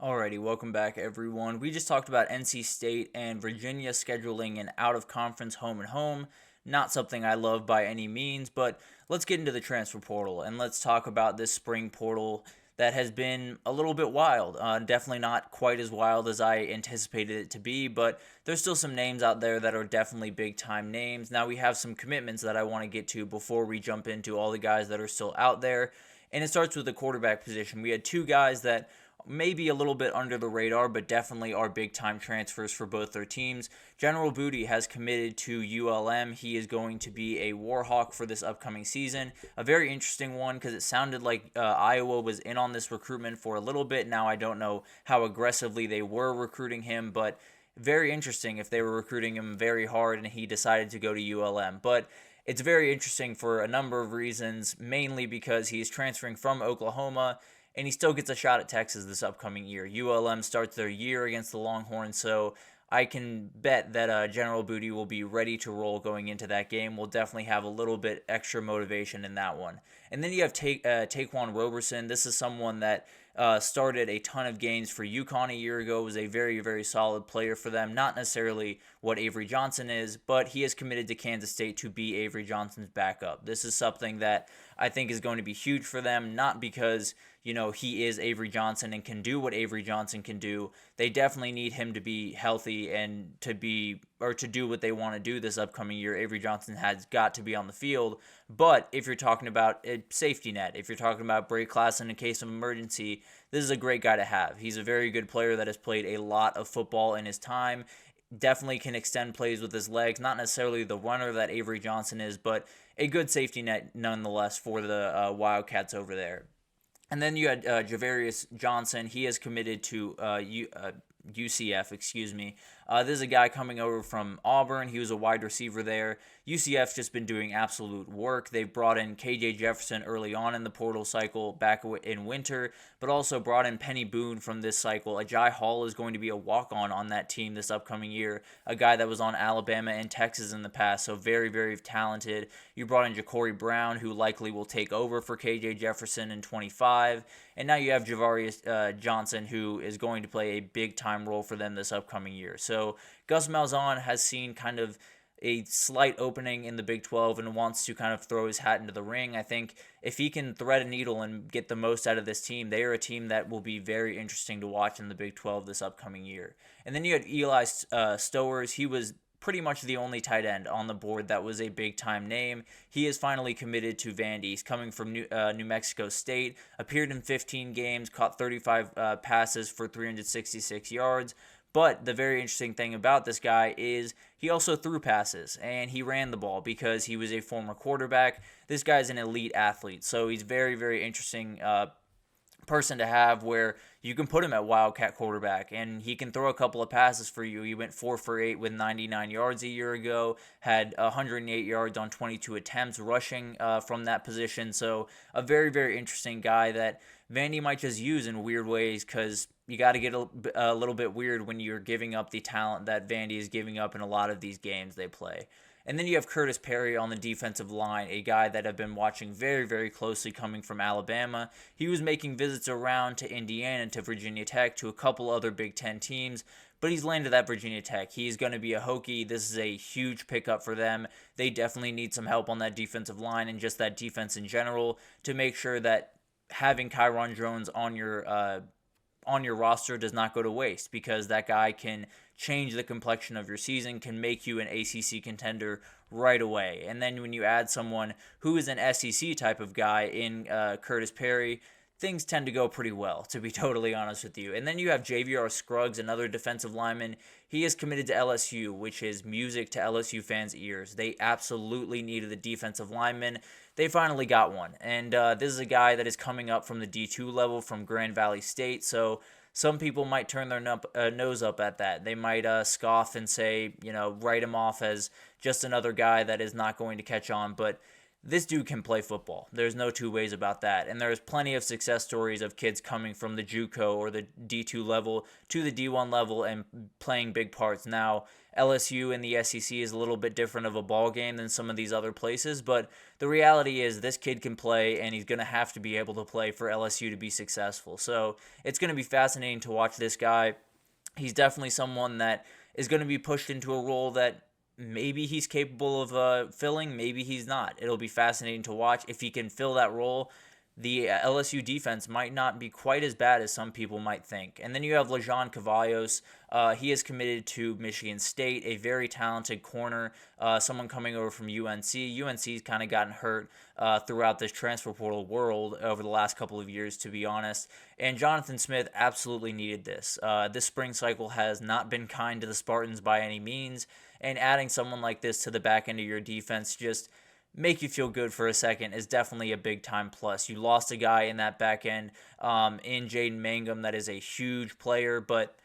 Alrighty, welcome back everyone. We just talked about NC State and Virginia scheduling an out-of-conference home and home. Not something I love by any means, but let's get into the transfer portal and let's talk about this spring portal that has been a little bit wild. Definitely not quite as wild as I anticipated it to be, but there's still some names out there that are definitely big-time names. Now we have some commitments that I want to get to before we jump into all the guys that are still out there, and it starts with the quarterback position. We had two guys that maybe a little bit under the radar, but definitely are big time transfers for both their teams. General Booty has committed to ULM. He is going to be a Warhawk for this upcoming season. A very interesting one because it sounded like Iowa was in on this recruitment for a little bit. Now I don't know how aggressively they were recruiting him, but very interesting if they were recruiting him very hard and he decided to go to ULM. But it's very interesting for a number of reasons, mainly because he's transferring from Oklahoma and he still gets a shot at Texas this upcoming year. ULM starts their year against the Longhorns, so I can bet that General Booty will be ready to roll going into that game. We'll definitely have a little bit extra motivation in that one. And then you have Taquan Roberson. This is someone that started a ton of games for UConn a year ago, was a very, very solid player for them. Not necessarily what Avery Johnson is, but he is committed to Kansas State to be Avery Johnson's backup. This is something that I think is going to be huge for them, not because he is Avery Johnson and can do what Avery Johnson can do. They definitely need him to be healthy and to do what they want to do this upcoming year. Avery Johnson has got to be on the field. But if you're talking about a safety net, if you're talking about break class in a case of emergency, this is a great guy to have. He's a very good player that has played a lot of football in his time. Definitely can extend plays with his legs. Not necessarily the runner that Avery Johnson is, but a good safety net nonetheless for the Wildcats over there. And then you had Javarius Johnson. He is committed to UCF, excuse me. This is a guy coming over from Auburn. He was a wide receiver there. UCF's just been doing absolute work. They've brought in KJ Jefferson early on in the portal cycle back in winter, but also brought in Penny Boone from this cycle. Ajay Hall is going to be a walk-on that team this upcoming year, a guy that was on Alabama and Texas in the past, so very, very talented. You brought in Ja'Cory Brown, who likely will take over for KJ Jefferson in 25, and now you have Javarius Johnson, who is going to play a big-time role for them this upcoming year. So Gus Malzahn has seen kind of a slight opening in the Big 12 and wants to kind of throw his hat into the ring. I think if he can thread a needle and get the most out of this team, they are a team that will be very interesting to watch in the Big 12 this upcoming year. And then you had Eli Stowers. He was pretty much the only tight end on the board that was a big-time name. He is finally committed to Vandy. He's coming from New Mexico State, appeared in 15 games, caught 35 passes for 366 yards. But the very interesting thing about this guy is he also threw passes and he ran the ball because he was a former quarterback. This guy's an elite athlete, so he's very, very interesting person to have where you can put him at Wildcat quarterback and he can throw a couple of passes for you. He went 4 for 8 with 99 yards a year ago, had 108 yards on 22 attempts rushing from that position. So a very, very interesting guy that Vandy might just use in weird ways because you got to get a little bit weird when you're giving up the talent that Vandy is giving up in a lot of these games they play. And then you have Curtis Perry on the defensive line, a guy that I've been watching very, very closely coming from Alabama. He was making visits around to Indiana, to Virginia Tech, to a couple other Big Ten teams, but he's landed at Virginia Tech. He's going to be a Hokie. This is a huge pickup for them. They definitely need some help on that defensive line and just that defense in general to make sure that having Kyron Jones on your roster does not go to waste, because that guy can change the complexion of your season, can make you an ACC contender right away. And then when you add someone who is an SEC type of guy in Curtis Perry, things tend to go pretty well, to be totally honest with you. And then you have JVR Scruggs, another defensive lineman. He is committed to LSU, which is music to LSU fans' ears. They absolutely needed a defensive lineman. They finally got one. And this is a guy that is coming up from the D2 level from Grand Valley State, so some people might turn their nose up at that. They might scoff and say, write him off as just another guy that is not going to catch on. But this dude can play football. There's no two ways about that. And there's plenty of success stories of kids coming from the JUCO or the D2 level to the D1 level and playing big parts. Now, LSU and the SEC is a little bit different of a ball game than some of these other places, but the reality is this kid can play, and he's going to have to be able to play for LSU to be successful. So it's going to be fascinating to watch this guy. He's definitely someone that is going to be pushed into a role that maybe he's capable of filling, maybe he's not. It'll be fascinating to watch. If he can fill that role, the LSU defense might not be quite as bad as some people might think. And then you have Lejon Cavallos. He is committed to Michigan State, a very talented corner, someone coming over from UNC. UNC's kind of gotten hurt throughout this transfer portal world over the last couple of years, to be honest. And Jonathan Smith absolutely needed this. This spring cycle has not been kind to the Spartans by any means, and adding someone like this to the back end of your defense just make you feel good for a second is definitely a big time plus. You lost a guy in that back end in Jaden Mangum that is a huge player, but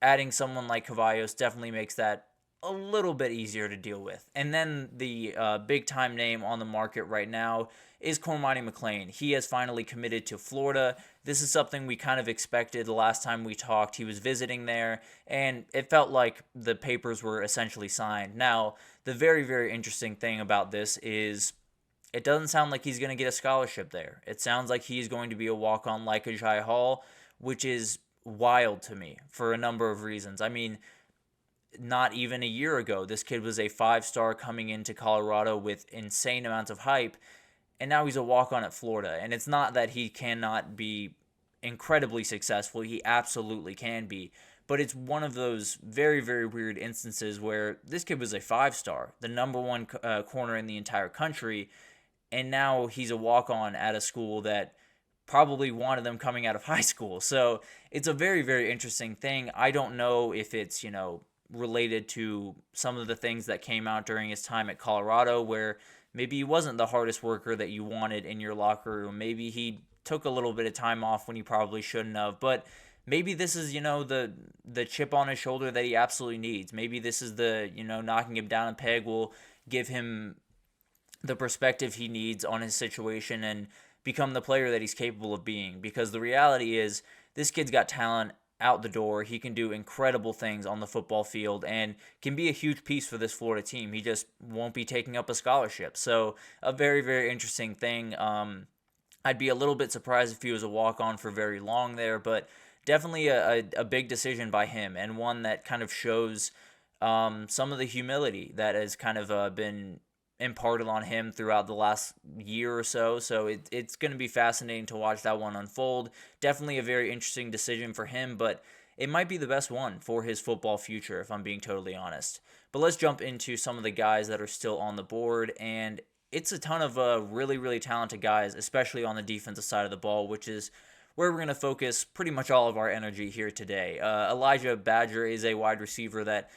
adding someone like Cavallos definitely makes that a little bit easier to deal with. And then the big time name on the market right now is Cormani McClain. He has finally committed to Florida. This is something we kind of expected the last time we talked. He was visiting there, and it felt like the papers were essentially signed. Now, the very, very interesting thing about this is it doesn't sound like he's going to get a scholarship there. It sounds like he's going to be a walk-on like Ajay Hall, which is wild to me for a number of reasons. I mean, not even a year ago, this kid was a 5-star coming into Colorado with insane amounts of hype, and now he's a walk-on at Florida. And it's not that he cannot be incredibly successful. He absolutely can be. But it's one of those very, very weird instances where this kid was a 5-star, the number one corner in the entire country, and now he's a walk-on at a school that probably wanted them coming out of high school. So it's a very, very interesting thing. I don't know if it's, related to some of the things that came out during his time at Colorado, where maybe he wasn't the hardest worker that you wanted in your locker room. Maybe he took a little bit of time off when he probably shouldn't have. But maybe this is, the chip on his shoulder that he absolutely needs. Maybe this is the, knocking him down a peg will give him the perspective he needs on his situation and become the player that he's capable of being. Because the reality is this kid's got talent out the door. He can do incredible things on the football field and can be a huge piece for this Florida team. He just won't be taking up a scholarship. So a very, very interesting thing. I'd be a little bit surprised if he was a walk-on for very long there, but definitely a big decision by him, and one that kind of shows some of the humility that has kind of been imparted on him throughout the last year or so. So it's going to be fascinating to watch that one unfold. Definitely a very interesting decision for him, but it might be the best one for his football future, if I'm being totally honest. But let's jump into some of the guys that are still on the board, and it's a ton of really, really talented guys, especially on the defensive side of the ball, which is where we're going to focus pretty much all of our energy here today. Elijah Badger is a wide receiver that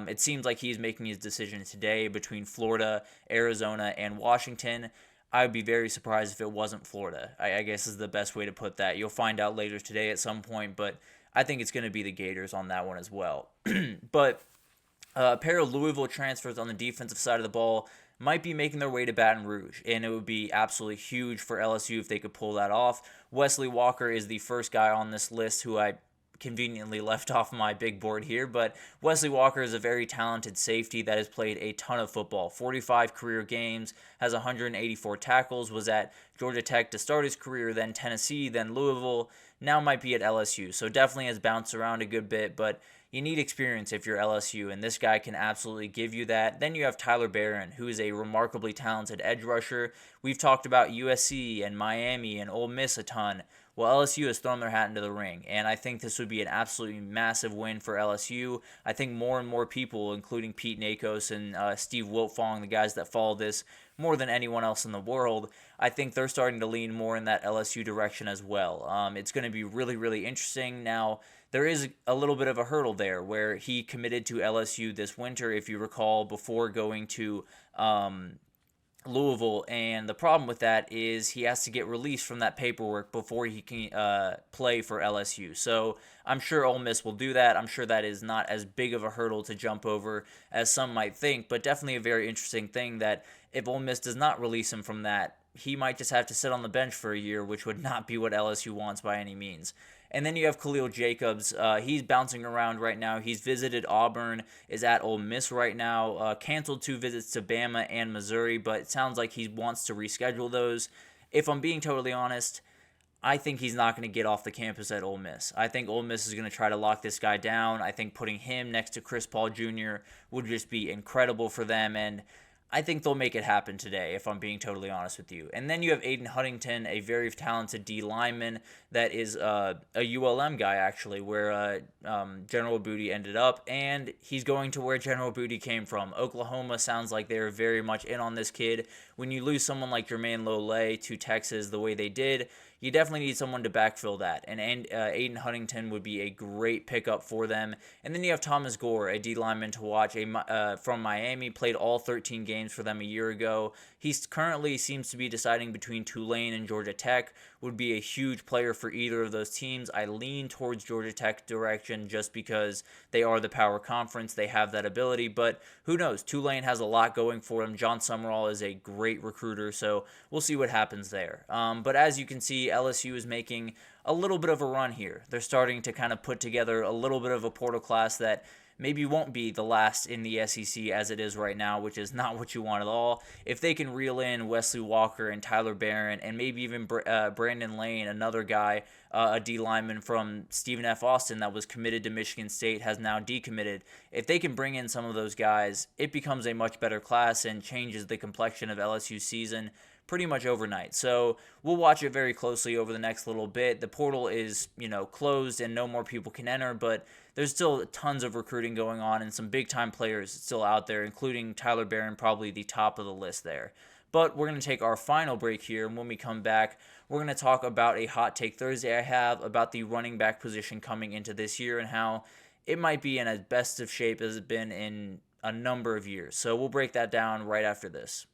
it seems like he's making his decision today between Florida, Arizona, and Washington. I would be very surprised if it wasn't Florida, I guess is the best way to put that. You'll find out later today at some point, but I think it's going to be the Gators on that one as well. But a pair of Louisville transfers on the defensive side of the ball might be making their way to Baton Rouge, and it would be absolutely huge for LSU if they could pull that off. Wesley Walker is the first guy on this list who I conveniently left off my big board here, but Wesley Walker is a very talented safety that has played a ton of football. 45 career games, has 184 tackles, was at Georgia Tech to start his career, then Tennessee, then Louisville, now might be at LSU. So definitely has bounced around a good bit, but you need experience if you're LSU, and this guy can absolutely give you that. Then you have Tyler Barron, who is a remarkably talented edge rusher. We've talked about USC and Miami and Ole Miss a ton. Well, LSU has thrown their hat into the ring, and I think this would be an absolutely massive win for LSU. I think more and more people, including Pete Nakos and Steve Wiltfong, the guys that follow this more than anyone else in the world, I think they're starting to lean more in that LSU direction as well. It's going to be really, really interesting. Now, there is a little bit of a hurdle there where he committed to LSU this winter, if you recall, before going to Louisville, and the problem with that is he has to get released from that paperwork before he can play for LSU. So I'm sure Ole Miss will do that. I'm sure that is not as big of a hurdle to jump over as some might think, but definitely a very interesting thing that if Ole Miss does not release him from that, he might just have to sit on the bench for a year, which would not be what LSU wants by any means. And then you have Khalil Jacobs. He's bouncing around right now. He's visited Auburn, is at Ole Miss right now, canceled 2 visits to Bama and Missouri, but it sounds like he wants to reschedule those. If I'm being totally honest, I think he's not going to get off the campus at Ole Miss. I think Ole Miss is going to try to lock this guy down. I think putting him next to Chris Paul Jr. would just be incredible for them, and I think they'll make it happen today, if I'm being totally honest with you. And then you have Aiden Huntington, a very talented D lineman that is a ULM guy, actually, where General Booty ended up, and he's going to where General Booty came from. Oklahoma sounds like they're very much in on this kid. When you lose someone like Jermaine Lole to Texas the way they did, you definitely need someone to backfill that, and Aiden Huntington would be a great pickup for them. And then you have Thomas Gore, a D lineman to watch, from Miami, played all 13 games for them a year ago. He currently seems to be deciding between Tulane and Georgia Tech, would be a huge player for either of those teams. I lean towards Georgia Tech direction just because they are the power conference. They have that ability, but who knows? Tulane has a lot going for them. John Summerall is a great recruiter, so we'll see what happens there. But as you can see, LSU is making a little bit of a run here. They're starting to kind of put together a little bit of a portal class that maybe won't be the last in the SEC as it is right now, which is not what you want at all. If they can reel in Wesley Walker and Tyler Barron and maybe even Brandon Lane, another guy, a D lineman from Stephen F. Austin that was committed to Michigan State, has now decommitted. If they can bring in some of those guys, it becomes a much better class and changes the complexion of LSU's season pretty much overnight. So we'll watch it very closely over the next little bit. The portal is, closed and no more people can enter, but there's still tons of recruiting going on and some big-time players still out there, including Tyler Barron, probably the top of the list there. But we're going to take our final break here, and when we come back, we're going to talk about a Hot Take Thursday I have about the running back position coming into this year and how it might be in as best of shape as it's been in a number of years. So we'll break that down right after this.